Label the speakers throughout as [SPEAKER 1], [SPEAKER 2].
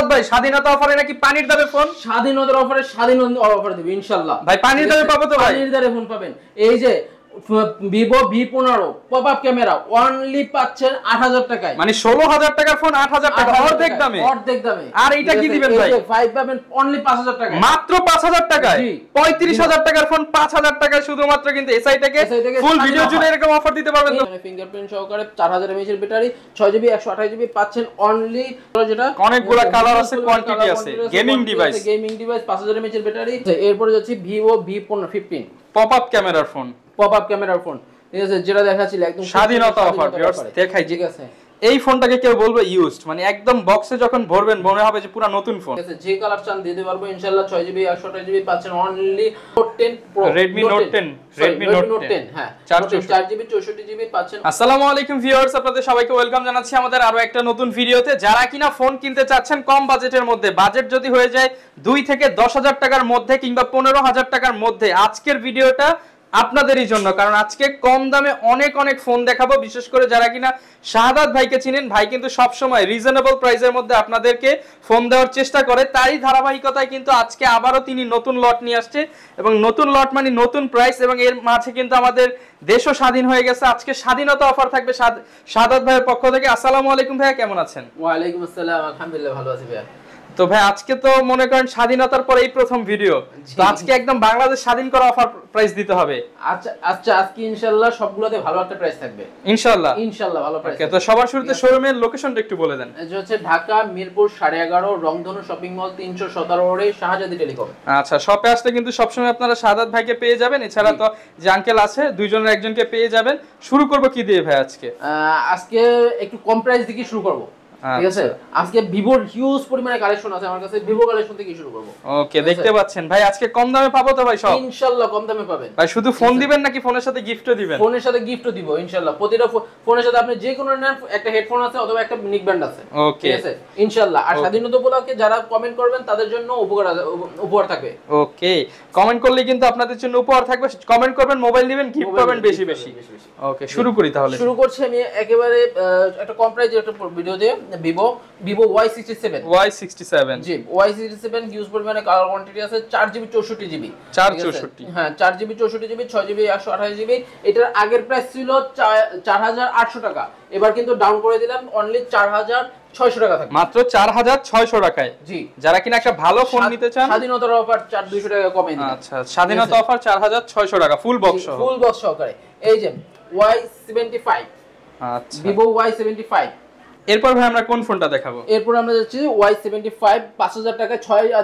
[SPEAKER 1] শাহাদাত ভাই স্বাধীনতা অফারে নাকি পানির দামে ফোন?
[SPEAKER 2] স্বাধীনতার অফারে স্বাধীনতা অফার দেব ইনশাআল্লাহ।
[SPEAKER 1] ভাই পানির দামে পাবো তো ভাই?
[SPEAKER 2] পানির দামে ফোন পাবেন। এই যে Vivo V15 popup camera only পাচ্ছেন 8000 টাকায়।
[SPEAKER 1] মানে 16000 টাকার ফোন 8000 টাকা অর্ধেক দামে।
[SPEAKER 2] অর্ধেক দামে।
[SPEAKER 1] আর এইটা কি দিবেন ভাই?
[SPEAKER 2] 5 পাবেন অনলি 5000 টাকায়।
[SPEAKER 1] মাত্র 5000 টাকায়। 35000 টাকার ফোন 5000 টাকায় শুধুমাত্র কিন্তু এসআই থেকে ফুল ভিডিও জুড়ে এরকম অফার দিতে পারবেন তো।
[SPEAKER 2] ফিঙ্গারপ্রিন্ট সহকারে 4000 mAh এর ব্যাটারি 6GB 128GB পাচ্ছেন অনলি যেটা
[SPEAKER 1] অনেকগুলা কালার আছে, কোয়ান্টিটি আছে। গেমিং ডিভাইস
[SPEAKER 2] 5000 mAh এর ব্যাটারি। এরপরে যাচ্ছে Vivo V15
[SPEAKER 1] পপআপ ক্যামেরার ফোন।
[SPEAKER 2] পপআপ ক্যামেরার ফোন, ঠিক আছে, যেটা দেখাচ্ছিল একদম
[SPEAKER 1] স্বাধীনতা অফার। ভিউয়ার্স দেখাই, ঠিক আছে। এই ফোনটাকে কেউ বলবে ইউজড, মানে একদম বক্সে যখন ভরবেন মনে হবে যে পুরো নতুন ফোন।
[SPEAKER 2] ঠিক আছে, যে কালার চান দিতে পারবো ইনশাআল্লাহ। 6GB 128GB পাচ্ছেন only Note 10 Pro,
[SPEAKER 1] Redmi Note 10, Redmi Note 10
[SPEAKER 2] হ্যাঁ
[SPEAKER 1] 4GB
[SPEAKER 2] 64GB পাচ্ছেন।
[SPEAKER 1] আসসালামু আলাইকুম ভিউয়ার্স, আপনাদের সবাইকে ওয়েলকাম জানাচ্ছি আমাদের আরো একটা নতুন ভিডিওতে। যারা কিনা ফোন কিনতে চাচ্ছেন কম বাজেটের মধ্যে, বাজেট যদি হয়ে যায় 2 থেকে 10000 টাকার মধ্যে কিংবা 15000 টাকার মধ্যে, আজকের ভিডিওটা আপনাদেরই জন্য। কারণ আজকে কম দামে অনেক অনেক ফোন দেখাবো। বিশেষ করে যারা কিনা শাহাদাত ভাইকে চিনেন, ভাই কিন্তু সব সময় রিজনেবল প্রাইসের মধ্যে আপনাদেরকে ফোন দেওয়ার চেষ্টা করে। তারই ধারাবাহিকতায় কিন্তু আজকে আবারও তিনি নতুন লট নিয়ে আসছে, এবং নতুন লট মানে নতুন প্রাইস, এবং এর মাঝে কিন্তু আমাদের দেশও স্বাধীন হয়ে গেছে। আজকে স্বাধীনতা অফার থাকবে শাহাদাত ভাইয়ের পক্ষ থেকে। আসসালামু আলাইকুম ভাইয়া, কেমন আছেন?
[SPEAKER 2] ওয়া আলাইকুম আসসালাম, আলহামদুলিল্লাহ ভালো আছি ভাইয়া।
[SPEAKER 1] তো ভাই আজকে তো মনে করেন স্বাধীনতার পরে এই প্রথম ভিডিও, তো আজকে একদম বাংলাদেশ স্বাধীন করা অফার প্রাইস দিতে হবে।
[SPEAKER 2] আচ্ছা আজকে ইনশাআল্লাহ সবগুলোতে ভালো একটা প্রাইস থাকবে ইনশাআল্লাহ ভালো প্রাইস।
[SPEAKER 1] তো সবার শুরুতে শোরুমের লোকেশনটা একটু বলে দেন।
[SPEAKER 2] এটা হচ্ছে ঢাকা মিরপুর 11.5 রংধনু শপিং মল 317 রোডে শাহজাদি টেলিকম।
[SPEAKER 1] আচ্ছা, শপে আসলে কিন্তু সবসময় আপনারা শাহাদাত ভাইকে পেয়ে যাবেন। এছাড়া তো যে আঙ্কেল আছে দুইজনের একজনকে পেয়ে যাবেন। শুরু করব কি দিয়ে ভাই?
[SPEAKER 2] আজকে একটু কম প্রাইস দিয়ে শুরু করব, ঠিক আছে। আজকে ভিভোর হিউজ পরিমাণে কালেকশন আছে আমার কাছে। ভিভো কালেকশন থেকে শুরু করব।
[SPEAKER 1] ওকে, দেখতে পাচ্ছেন ভাই আজকে কম দামে পাবো তো ভাই? সব
[SPEAKER 2] ইনশাআল্লাহ কম দামে পাবেন ভাই। শুধু
[SPEAKER 1] ফোন দিবেন নাকি ফোনের সাথে গিফটও দিবেন?
[SPEAKER 2] ফোনের সাথে গিফটও দিব ইনশাআল্লাহ। প্রতিটা ফোনের সাথে আপনি যে কোনো নেন, একটা হেডফোন আছে অথবা একটা নিক ব্যান্ড আছে, ঠিক আছে ইনশাআল্লাহ। আর স্বাধীনতা উপলক্ষে যারা কমেন্ট করবেন তাদের জন্য উপহার থাকবে।
[SPEAKER 1] ওকে, কমেন্ট করলে কিন্তু আপনাদের জন্য উপহার থাকবে। কমেন্ট করবেন, মোবাইল দিবেন, গিফট পাবেন বেশি বেশি। ওকে, শুরু করি তাহলে।
[SPEAKER 2] শুরু করছি আমি একেবারে একটা কম প্রাইসের একটা ভিডিও দিয়ে। Vivo Y67 জি Y67 হিউজ পরিমাণে কালার কোয়ান্টিটি আছে। 4GB 64GB
[SPEAKER 1] 464
[SPEAKER 2] হ্যাঁ 4GB 64GB 6GB 128GB। এটার আগের প্রাইস ছিল 4800 টাকা, এবার কিন্তু ডাউন করে দিলাম অনলি 4600 টাকা থাকবে।
[SPEAKER 1] মাত্র 4600 টাকায়।
[SPEAKER 2] জি, যারা কিনা একটা ভালো ফোন নিতে চান স্বাধীনতার অফার 4200 টাকা কমে দিলাম।
[SPEAKER 1] আচ্ছা, স্বাধীনতা অফার 4600 টাকা ফুল বক্স
[SPEAKER 2] সহকারে। এই যে Y75,
[SPEAKER 1] আচ্ছা
[SPEAKER 2] Vivo Y75।
[SPEAKER 1] এরপর ভাই আমরা কোন ফোনটা দেখাবো?
[SPEAKER 2] এরপর আমরা যাচ্ছি Y75 5000 টাকায়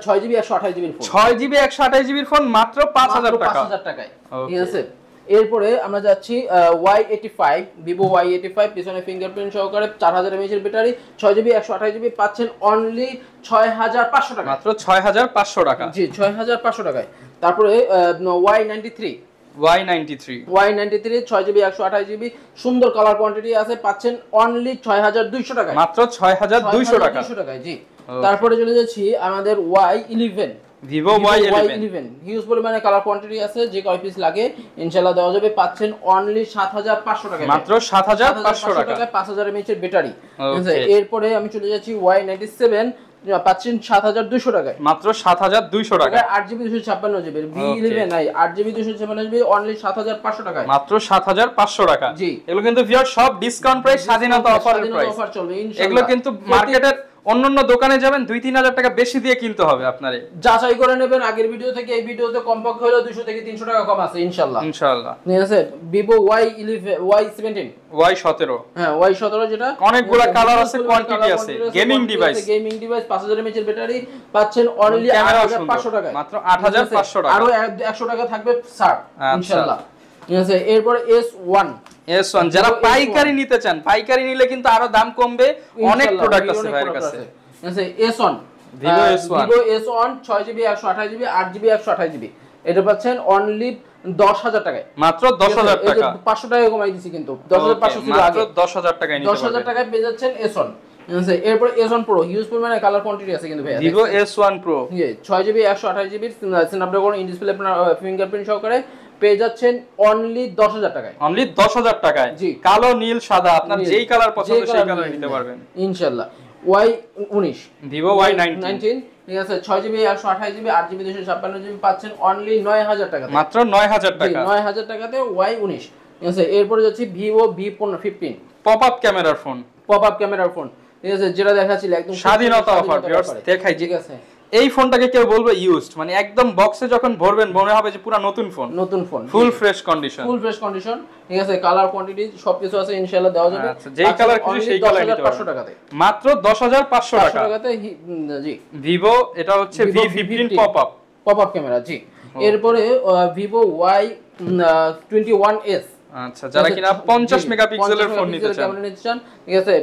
[SPEAKER 2] 6GB 128GB phone.
[SPEAKER 1] 6GB 128GB phone মাত্র 5000
[SPEAKER 2] টাকায়, ঠিক আছে। এরপরে আমরা যাচ্ছি Y85, Vivo Y85 পিছনে ফিঙ্গারপ্রিন্ট সহকারে 4000 mAh এর ব্যাটারি 6GB 128GB পাচ্ছেন অনলি 6500 টাকা,
[SPEAKER 1] মাত্র 6500 টাকা।
[SPEAKER 2] জি 6500 টাকায়। তারপরে Y93 6GB 128GB সুন্দর কালার কোয়ান্টিটি আছে, পাচ্ছেন অনলি 6200 টাকায়,
[SPEAKER 1] মাত্র 6200
[SPEAKER 2] টাকায় জি। তারপরে চলে যাচ্ছি আমাদের Y11,
[SPEAKER 1] Vivo Y11
[SPEAKER 2] হিউজ পরিমাণে কালার কোয়ান্টিটি আছে, যে কয় পিস লাগে ইনশাআল্লাহ দেওয়া যাবে। পাচ্ছেন অনলি 7500 টাকায়,
[SPEAKER 1] মাত্র 7500 টাকা,
[SPEAKER 2] 5000 mAh এর ব্যাটারি। এরপরে আমি চলে যাচ্ছি Y97 পাচ্ছেন 7200 টাকায়,
[SPEAKER 1] মাত্র 7200 টাকা।
[SPEAKER 2] 8GB 256GB V11 নাই 8GB 256GB অনলি 7500 টাকায়,
[SPEAKER 1] মাত্র 7500 টাকা।
[SPEAKER 2] জি,
[SPEAKER 1] এগুলো কিন্তু ভিউয়ার সব ডিসকাউন্ট প্রাইস, স্বাধীনতা অফার
[SPEAKER 2] চলবে ইনশাআল্লাহ।
[SPEAKER 1] এগুলো কিন্তু মার্কেটের অন্যান্য দোকানে যাবেন 2-3000 টাকা বেশি দিয়ে কিনতে হবে আপনারে।
[SPEAKER 2] যাচাই করে নেবেন আগের ভিডিও থেকে এই ভিডিওতে কমপক্ষে হলো 200 থেকে 300 টাকা কম আছে ইনশাআল্লাহ। ঠিক আছে। Vivo Y17
[SPEAKER 1] হ্যাঁ
[SPEAKER 2] Y17 যেটা
[SPEAKER 1] অনেকগুলা কালার আছে, কোয়ান্টিটি আছে। গেমিং ডিভাইস
[SPEAKER 2] 5000 mAh এর ব্যাটারি পাচ্ছেন অনলি 8500 টাকায়,
[SPEAKER 1] মাত্র 8500 টাকা।
[SPEAKER 2] আরো 100 টাকা থাকবে ছাড় ইনশাআল্লাহ। ঠিক আছে। এরপর S1
[SPEAKER 1] যারা পাইকারি নিতে চান, পাইকারি নিলে কিন্তু আরো দাম কমবে। অনেক প্রোডাক্ট আছে ভাইয়ের কাছে।
[SPEAKER 2] ঠিক আছে। Vivo S1 6GB 128GB 8GB 128GB এটা পাচ্ছেন অনলি 10000 টাকায়,
[SPEAKER 1] মাত্র 10000 টাকা।
[SPEAKER 2] 500 টাকা কমাই দিছি কিন্তু 10500 ছিল আগে,
[SPEAKER 1] মাত্র 10000 টাকায় নিতে পারবেন।
[SPEAKER 2] 10000 টাকায় পেয়ে যাচ্ছেন S1। এরপর S1 Pro হিউজ পরিমাণে কালার কোয়ান্টিটি আছে কিন্তু ভাইয়া।
[SPEAKER 1] Vivo S1 Pro
[SPEAKER 2] 6GB 128GB Snapdragon in display fingerprint সহকারে পেয়ে যাচ্ছেন অনলি 10000 টাকায়,
[SPEAKER 1] অনলি 10000 টাকায়। জি, কালো নীল সাদা আপনার যেই কালার পছন্দ সেই কালার নিতে পারবেন
[SPEAKER 2] ইনশাআল্লাহ। Y19
[SPEAKER 1] Vivo Y19
[SPEAKER 2] ঠিক আছে 6GB 128GB 8GB 256GB পাচ্ছেন অনলি 9000 টাকা
[SPEAKER 1] মাত্র 9000 টাকা
[SPEAKER 2] 9000 টাকাতে Y19 ঠিক আছে এরপরে যাচ্ছি Vivo V15
[SPEAKER 1] পপ আপ ক্যামেরার ফোন
[SPEAKER 2] ঠিক আছে যেটা দেখাচ্ছিল একদম
[SPEAKER 1] স্বাধীনতা অফার ভিউয়ার্স দেখাই
[SPEAKER 2] ঠিক আছে
[SPEAKER 1] এই ফোনটাকে কেউ বলবে ইউজড মানে একদম বক্সে যখন ভরবেন মনে হবে যে পুরো নতুন ফোন ফুল ফ্রেশ কন্ডিশন
[SPEAKER 2] ঠিক আছে কালার কোয়ান্টিটি সবকিছু আছে ইনশাআল্লাহ দেওয়া যাবে
[SPEAKER 1] আচ্ছা যেই কালার খুশি সেই কালার নিতে পারবেন
[SPEAKER 2] 500 টাকাতে
[SPEAKER 1] মাত্র 10500
[SPEAKER 2] টাকাতে জি
[SPEAKER 1] Vivo এটা হচ্ছে V15 পপ আপ
[SPEAKER 2] ক্যামেরা জি এরপরে Vivo Y21s
[SPEAKER 1] আচ্ছা যারা কিনা 50 মেগাপিক্সেলের ফোন নিতে চান
[SPEAKER 2] ঠিক আছে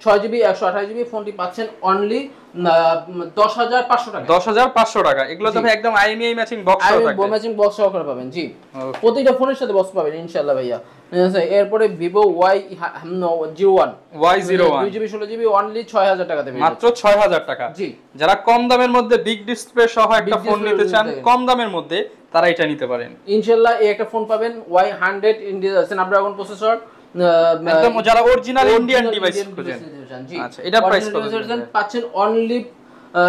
[SPEAKER 2] 6GB 128GB ফোনটি পাচ্ছেন অনলি 10500 টাকা
[SPEAKER 1] 10500 টাকা এগুলো তো একদম IMEI ম্যাচিং বক্স থাকবে
[SPEAKER 2] ম্যাচিং বক্স সহকারে পাবেন জি প্রতিটা ফোনের সাথে বক্স পাবেন ইনশাআল্লাহ ভাইয়া এরপরে Vivo Y01 2GB 16GB only 6000 টাকাতে পেয়ে
[SPEAKER 1] মাত্র 6000 টাকা জি যারা কম দামের মধ্যে বিগ ডিসপ্লে সহ একটা ফোন নিতে চান কম দামের মধ্যে তারা এটা নিতে পারেন
[SPEAKER 2] ইনশাআল্লাহ এই একটা ফোন পাবেন Y100 স্ন্যাপড্রাগন প্রসেসর
[SPEAKER 1] একদম যারা অরিজিনাল ইন্ডিয়ান ডিভাইস খুঁজেন আচ্ছা এটা প্রাইস কত
[SPEAKER 2] পাচ্ছেন অনলি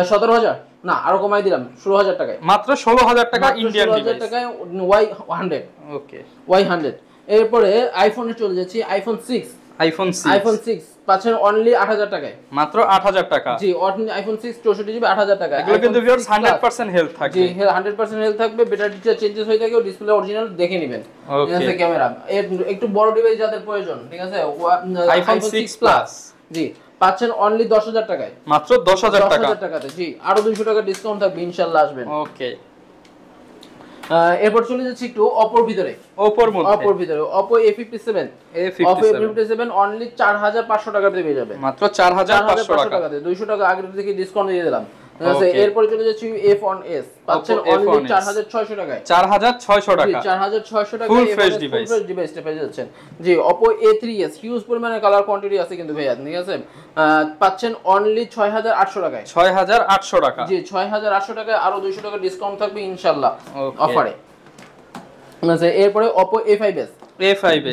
[SPEAKER 2] 17000 না আরো কমাই দিলাম 16000 টাকায়
[SPEAKER 1] মাত্র 16000 টাকা ইন্ডিয়ান ডিভাইস
[SPEAKER 2] 16000 টাকায় Y100
[SPEAKER 1] ওকে
[SPEAKER 2] Y100 এরপরে আইফোনে চলে যাচ্ছি আইফোন 6 পাচ্ছেন অনলি 8000 টাকায়
[SPEAKER 1] মাত্র 8000 টাকা
[SPEAKER 2] জি আইফোন 6 64GB 8000 টাকা
[SPEAKER 1] এগুলো কিন্তু ভিউয়ার্স 100% হেলথ থাকবে
[SPEAKER 2] জি 100% হেলথ থাকবে ব্যাটারিটা চেঞ্জেস হয়ে থাকে ডিসপ্লে অরিজিনাল দেখে নেবেন ঠিক আছে ক্যামেরা একটু বড় ডিভাইস যাদের প্রয়োজন ঠিক আছে
[SPEAKER 1] আইফোন 6 প্লাস
[SPEAKER 2] জি পাচ্ছেন অনলি 10000 টাকায়
[SPEAKER 1] মাত্র 10000
[SPEAKER 2] টাকাতে জি আরো 200 টাকা ডিসকাউন্ট থাকবে ইনশাআল্লাহ আসবেন
[SPEAKER 1] ওকে
[SPEAKER 2] এরপর চলে যাচ্ছি একটু অপোর ভিতরে Oppo A57 অনলি 4500 টাকাতে পেয়ে যাবে
[SPEAKER 1] মাত্র 4500 টাকাতে
[SPEAKER 2] 200 টাকা আগে থেকে ডিসকাউন্ট দিয়ে দিলাম এরপর চলে যাচ্ছি F1s পাচ্ছেন অনলি 4600 টাকায়
[SPEAKER 1] 4600 টাকা
[SPEAKER 2] 4600 টাকা
[SPEAKER 1] ফুল ফ্রেশ
[SPEAKER 2] ডিভাইসটা পেয়ে যাচ্ছেন জি Oppo A3s হিউজ পরিমাণে কালার কোয়ান্টিটি আছে কিন্তু ভাইয়া ঠিক আছে পাচ্ছেন অনলি 6800 টাকায়
[SPEAKER 1] 6800 টাকা
[SPEAKER 2] জি 6800 টাকায় আরো 200 টাকা ডিসকাউন্ট থাকবে ইনশাআল্লাহ অফারে আচ্ছা এরপরে Oppo A5s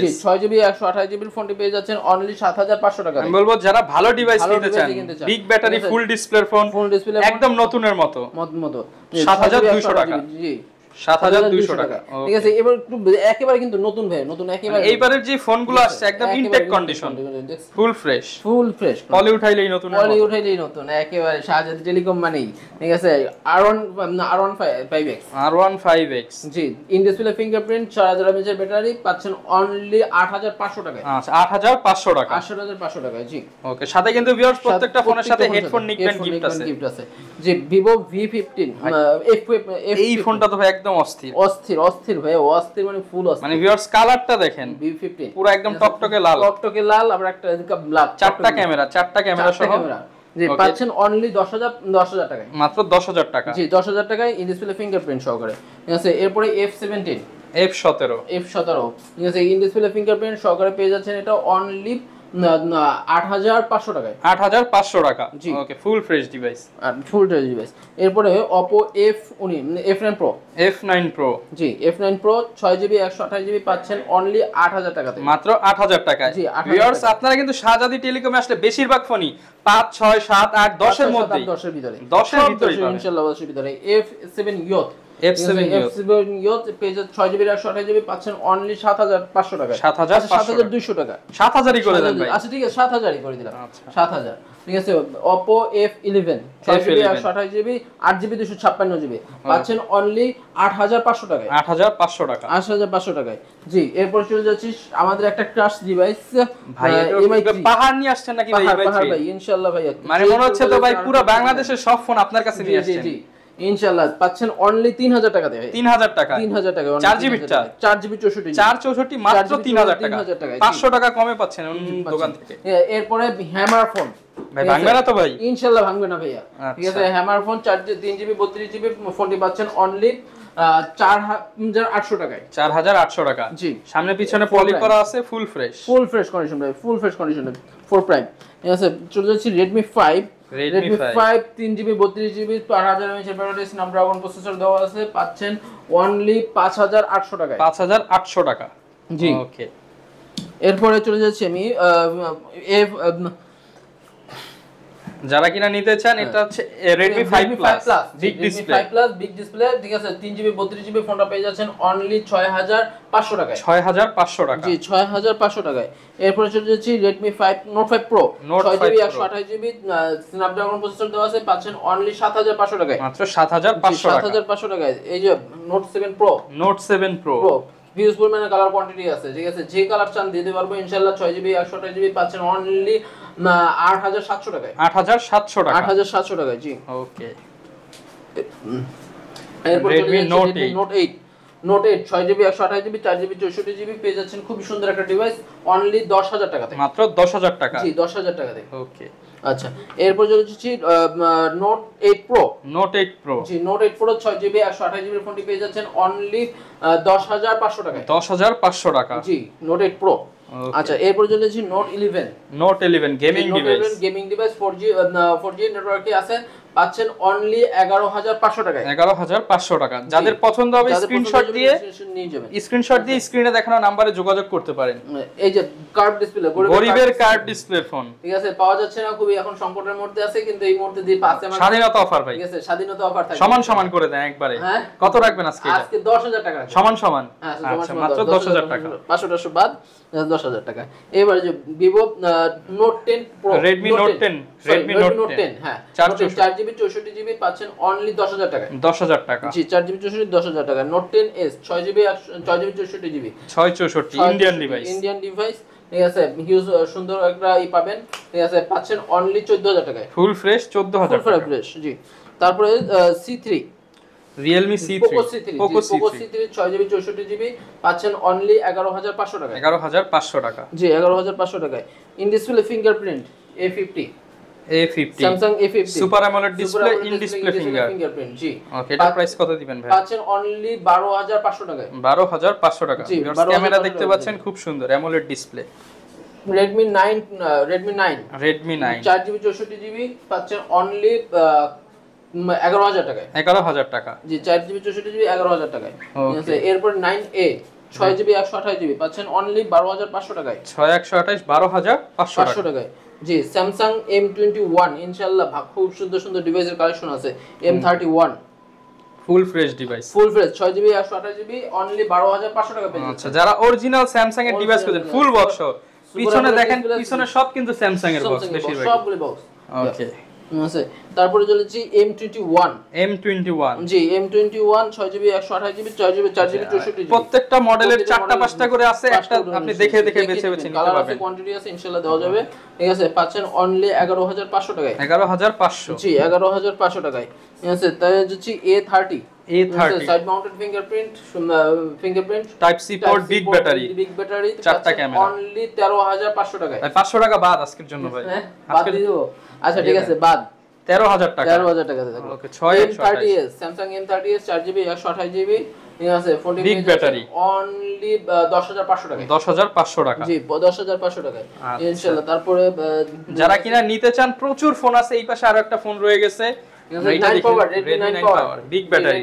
[SPEAKER 2] জি 6GB 128GB ফোনটি পেয়ে যাচ্ছেন অনলি 7500 টাকা
[SPEAKER 1] আমি বলবো যারা ভালো ডিভাইস নিতে চান বিগ ব্যাটারি ফুল ডিসপ্লের ফোন একদম নতুনের মতো 7200 টাকা
[SPEAKER 2] জি
[SPEAKER 1] 7200 টাকা
[SPEAKER 2] ঠিক আছে এবার একটু একেবারে কিন্তু নতুন ভাই নতুন একেবারে
[SPEAKER 1] এইবারের যে ফোনগুলো আসছে একদম ইনটেক কন্ডিশন ফুল ফ্রেশ পলি উঠাইলেই নতুন
[SPEAKER 2] একেবারে শাহজাদ টেলিকম মানেই ঠিক আছে R15X G in display fingerprint 4000 mAh battery পাচ্ছেন অনলি 8500 টাকা
[SPEAKER 1] আচ্ছা 8500 টাকা
[SPEAKER 2] 8500 টাকা জি
[SPEAKER 1] ওকে সাথে কিন্তু ভিউয়ার্স প্রত্যেকটা ফোনের সাথে হেডফোন নিকবেন গিফট আছে
[SPEAKER 2] জি Vivo V15
[SPEAKER 1] এই ফোনটা তো একদম
[SPEAKER 2] অস্থির ভাই অস্থির মানে ফুল অস্থির
[SPEAKER 1] মানে ভিউয়ার্স কালারটা দেখেন
[SPEAKER 2] V15
[SPEAKER 1] পুরো একদম টকটকে লাল আবার একটা ব্ল্যাক চারটা ক্যামেরা সহ
[SPEAKER 2] জি পাচ্ছেন অনলি 10000 টাকায়
[SPEAKER 1] মাত্র 10000 টাকা
[SPEAKER 2] জি 10000 টাকায় ইন ডিসপ্লে ফিঙ্গারপ্রিন্ট সহকারে ঠিক আছে এরপরে F17 ঠিক আছে ইন ডিসপ্লে ফিঙ্গারপ্রিন্ট সহকারে পেয়ে যাচ্ছেন এটা অনলি 8500 টাকায়
[SPEAKER 1] 8500 টাকা ওকে ফুল ফ্রেশ ডিভাইস
[SPEAKER 2] এরপরে Oppo F9 Pro জি F9 Pro 6GB 128GB পাচ্ছেন অনলি 8000 টাকাতে
[SPEAKER 1] মাত্র 8000 টাকায় ভিউয়ার্স আপনারা কিন্তু শাহজাদি টেলিকমে আসলে বেশিরভাগ ফোনই 5 6 7 8 10 এর মধ্যে
[SPEAKER 2] 10 এর ভিতরে ইনশাআল্লাহ 10 এর ভিতরে F7 Youth page 6GB 128GB পাচ্ছেন অনলি 7500 টাকা 7200 টাকা
[SPEAKER 1] 7000ই করে দেন ভাই
[SPEAKER 2] আচ্ছা ঠিক আছে 7000ই করে দিলাম 7000 ঠিক আছে Oppo F11 6GB 128GB 8GB 256GB পাচ্ছেন অনলি 8500 টাকায় 8500 টাকায় জি এরপর চলে যাচ্ছি আমাদের একটা ক্রাশ ডিভাইস
[SPEAKER 1] ভাই পাহাড় নিয়ে আসছেন নাকি ভাই
[SPEAKER 2] ভাই ইনশাআল্লাহ ভাই
[SPEAKER 1] মানে মনে হচ্ছে তো ভাই পুরো বাংলাদেশের সব ফোন আপনার কাছে নিয়ে আসছেন
[SPEAKER 2] জি ইনশাআল্লাহ পাচ্ছেন অনলি 3000 টাকাতে
[SPEAKER 1] 3000 টাকা 4GB 464 মাত্র 3000 টাকা 500 টাকা কমে পাচ্ছেন দোকান থেকে
[SPEAKER 2] এরপরে হ্যামার ফোন
[SPEAKER 1] ভাই ভাঙবে না তো ভাই
[SPEAKER 2] ইনশাআল্লাহ ভাঙবে না ভাইয়া ঠিক আছে হ্যামার ফোন 3GB 32GB ফোনটি পাচ্ছেন অনলি 4800 টাকায়
[SPEAKER 1] 4800 টাকা
[SPEAKER 2] জি
[SPEAKER 1] সামনে পিছনে পলি করা আছে ফুল ফ্রেশ কন্ডিশন ভাই ফুল ফ্রেশ কন্ডিশন 4 প্রাইম ঠিক আছে চলে যাচ্ছে Redmi 5 3GB 32GB 8000 mAh battery Snapdragon processor দেওয়া আছে পাচ্ছেন অনলি 5800 টাকায় 5800 টাকা
[SPEAKER 2] জি ওকে এরপরে চলে যাচ্ছি আমি
[SPEAKER 1] যারা কিনা নিতে চান এটা হচ্ছে Redmi 5 Plus big display,
[SPEAKER 2] 5 Plus big display, ঠিক আছে 3GB 32GB ফোনটা পেয়ে যাচ্ছেন অনলি 6500 টাকায়।
[SPEAKER 1] 6500 টাকা,
[SPEAKER 2] জি 6500 টাকায়। এরপর চলে যাচ্ছি Redmi 5 Note 5 Pro 6GB 128GB Snapdragon processor দেওয়া আছে, পাচ্ছেন অনলি 7500 টাকায়,
[SPEAKER 1] মাত্র 7500 টাকা।
[SPEAKER 2] 7500 টাকায়। এই যে Note 7 Pro ভিউজ পরিমাণে কালার কোয়ান্টিটি আছে, ঠিক আছে যে কালার চান দিতে পারবো ইনশাআল্লাহ। 6GB 128GB পাচ্ছেন অনলি 8700 টাকায়।
[SPEAKER 1] 8700 টাকা,
[SPEAKER 2] 8700 টাকায়, জি
[SPEAKER 1] ওকে।
[SPEAKER 2] এরপর
[SPEAKER 1] Redmi Note 8
[SPEAKER 2] Note 8 6GB 128GB 4GB 64GB পেয়ে যাচ্ছেন, খুবই সুন্দর একটা ডিভাইস অনলি 10000 টাকাতে,
[SPEAKER 1] মাত্র 10000 টাকা,
[SPEAKER 2] জি 10000 টাকাতে,
[SPEAKER 1] ওকে।
[SPEAKER 2] আচ্ছা এরপর চলে যাচ্ছি Note 8 Pro জি Note 8 Pro 6GB 128GB ফোনটি পেয়ে যাচ্ছেন অনলি 10500 টাকায়,
[SPEAKER 1] 10500 টাকা,
[SPEAKER 2] জি Note 8 Pro। আচ্ছা এরপর চলে যাচ্ছি Note 11 গেমিং ডিভাইস 4G নেটওয়ার্কে আছে, পাচ্ছেন অনলি 11500 টাকায়,
[SPEAKER 1] 11500 টাকা। যাদের পছন্দ হবে স্ক্রিনশট দিয়ে স্ক্রিনে দেখানো নম্বরে যোগাযোগ করতে পারেন।
[SPEAKER 2] এই যে কার্ভ ডিসপ্লে,
[SPEAKER 1] গরিবের কার্ভ ডিসপ্লে ফোন,
[SPEAKER 2] ঠিক আছে পাওয়া যাচ্ছে না, খুবই এখন সংকটের মধ্যে আছে, কিন্তু এই মুহূর্তে দিয়ে পাচ্ছে আমাদের
[SPEAKER 1] স্বাধীনতা অফার ভাই,
[SPEAKER 2] ঠিক আছে স্বাধীনতা অফার থাকে,
[SPEAKER 1] সমান করে দেন একবারে। কত রাখবেন আজকে?
[SPEAKER 2] আজকে 10000 টাকা
[SPEAKER 1] সমান, আচ্ছা মাত্র 10000 টাকা,
[SPEAKER 2] 500 বাদ 10000 টাকা। এবারে যে Vivo Note 10 Pro
[SPEAKER 1] Redmi Note 10
[SPEAKER 2] হ্যাঁ 4GB 64GB পাচ্ছেন অনলি 10000 টাকায়,
[SPEAKER 1] 10000 টাকা,
[SPEAKER 2] জি 4GB 64 10000 টাকা। Note 10s 6GB 64GB
[SPEAKER 1] 664 Indian device,
[SPEAKER 2] ঠিক আছে হিউজ সুন্দর একটা পাবেন, ঠিক আছে পাচ্ছেন অনলি 14000 টাকায়,
[SPEAKER 1] ফুল ফ্রেশ 14000 টাকা,
[SPEAKER 2] ফুল ফ্রেশ, জি। তারপরে C3
[SPEAKER 1] Realme C3
[SPEAKER 2] Poco C3 6GB 64GB পাচ্ছেন অনলি 11500 টাকায়,
[SPEAKER 1] 11500 টাকা,
[SPEAKER 2] জি 11500 টাকায়। In display fingerprint A50 Samsung A50
[SPEAKER 1] super AMOLED display in display
[SPEAKER 2] fingerprint, জি
[SPEAKER 1] ওকে। এটা প্রাইস কত দিবেন ভাই?
[SPEAKER 2] পাচ্ছেন অনলি 12500 টাকায়,
[SPEAKER 1] 12500 টাকা। ক্যামেরা দেখতে পাচ্ছেন খুব সুন্দর AMOLED display.
[SPEAKER 2] Redmi 9 4GB 64GB পাচ্ছেন অনলি 11000 টাকায়,
[SPEAKER 1] 11000 টাকা,
[SPEAKER 2] জি 4GB 64GB 11000 টাকায়, ঠিক আছে। এরপর 9A 6GB 128GB পাচ্ছেন অনলি 12500 টাকায়,
[SPEAKER 1] 6128 12500
[SPEAKER 2] টাকায়, জি। Samsung M21 ইনশাআল্লাহ খুব সুন্দর ডিভাইসের কালেকশন আছে। M31
[SPEAKER 1] full fresh device,
[SPEAKER 2] 6GB 128GB only 12500 টাকা পেয়ে যাচ্ছেন।
[SPEAKER 1] আচ্ছা যারা অরিজিনাল স্যামসাং এর ডিভাইস খুঁজেন ফুল বক্স সহ, পিছনে দেখেন পিছনে সব কিন্তু স্যামসাং এর বক্স বেশিরভাগ,
[SPEAKER 2] সবগুলো বক্স,
[SPEAKER 1] ওকে
[SPEAKER 2] আছে। তারপরে চলেছি M21 জি M21 6GB 128GB 4GB 64GB
[SPEAKER 1] প্রত্যেকটা মডেলের 4টা 5টা করে আছে, একটা আপনি দেখে বেছে নিতে পারবেন,
[SPEAKER 2] কোয়ান্টিটি আছে ইনশাআল্লাহ দেওয়া যাবে, ঠিক আছে পাচ্ছেন অনলি 11500 টাকায়,
[SPEAKER 1] 11500,
[SPEAKER 2] জি 11500 টাকায়, ঠিক আছে। তাই হচ্ছে A30 side mounted fingerprint type C port big battery 4টা ক্যামেরা অনলি 13500 টাকায়,
[SPEAKER 1] 500 টাকা বাদ আজকের জন্য ভাই,
[SPEAKER 2] আজকে দিব। আচ্ছা ঠিক আছে বাদ
[SPEAKER 1] 13000 টাকা,
[SPEAKER 2] 13000 টাকা দেব, ওকে। 6M30s Samsung M30s 4GB 128GB, ঠিক আছে ফোনটি
[SPEAKER 1] বিগ ব্যাটারি
[SPEAKER 2] অনলি 10500 টাকায়,
[SPEAKER 1] 10500 টাকা,
[SPEAKER 2] জি 10500 টাকায় ইনশাআল্লাহ। তারপরে
[SPEAKER 1] যারা কিনা নিতে চান প্রচুর ফোন আছে, এই পাশে আরো একটা ফোন রয়ে গেছে
[SPEAKER 2] Redmi 9 Power
[SPEAKER 1] big battery,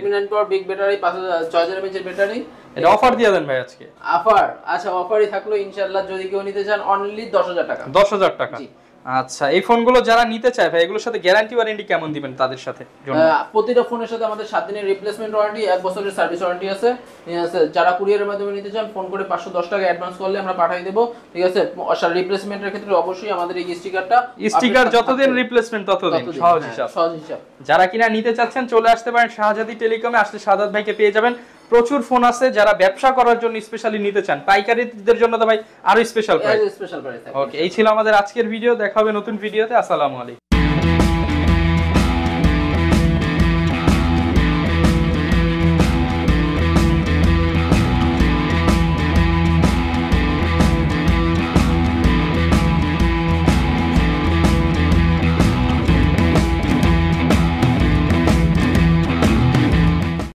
[SPEAKER 2] 6000 mAh এর ব্যাটারি।
[SPEAKER 1] এটা অফার দিয়ে দেন ভাই আজকে,
[SPEAKER 2] অফার, আচ্ছা অফারই থাকলো ইনশাআল্লাহ, যদি কেউ নিতে চান অনলি 10000 টাকা,
[SPEAKER 1] 10000 টাকা, জি। আচ্ছা এই ফোনগুলো যারা নিতে চায় ভাই এগুলোর সাথে গ্যারান্টি ওয়ারেন্টি কেমন দিবেন তাদের সাথে?
[SPEAKER 2] প্রতিটা ফোনের সাথে আমাদের 7 দিনের রিপ্লেসমেন্ট ওয়ারেন্টি, 1 বছরের সার্ভিস ওয়ারেন্টি আছে, ঠিক আছে। যারা কুরিয়ারের মাধ্যমে নিতে চান ফোন করে 510 টাকা অ্যাডভান্স করলে আমরা পাঠিয়ে দেব, ঠিক আছে। রিপ্লেসমেন্টের ক্ষেত্রে অবশ্যই আমাদের এই স্টিকার
[SPEAKER 1] যতদিন রিপ্লেসমেন্ট ততদিন সহজ হিসাব। যারা কিনা নিতে চাচ্ছেন চলে আসতে পারেন শাহজাদি টেলিকমে, আসলে শাহাদাত ভাইকে পেয়ে যাবেন। প্রচুর ফোন আছে, যারা ব্যবসা করার জন্য স্পেশালি নিতে চান, পাইকারিদের জন্য তো ভাই আরো স্পেশাল প্রাইস। ওকে এই ছিল আমাদের আজকের ভিডিও, দেখা হবে নতুন ভিডিওতে। আসসালামু আলাইকুম।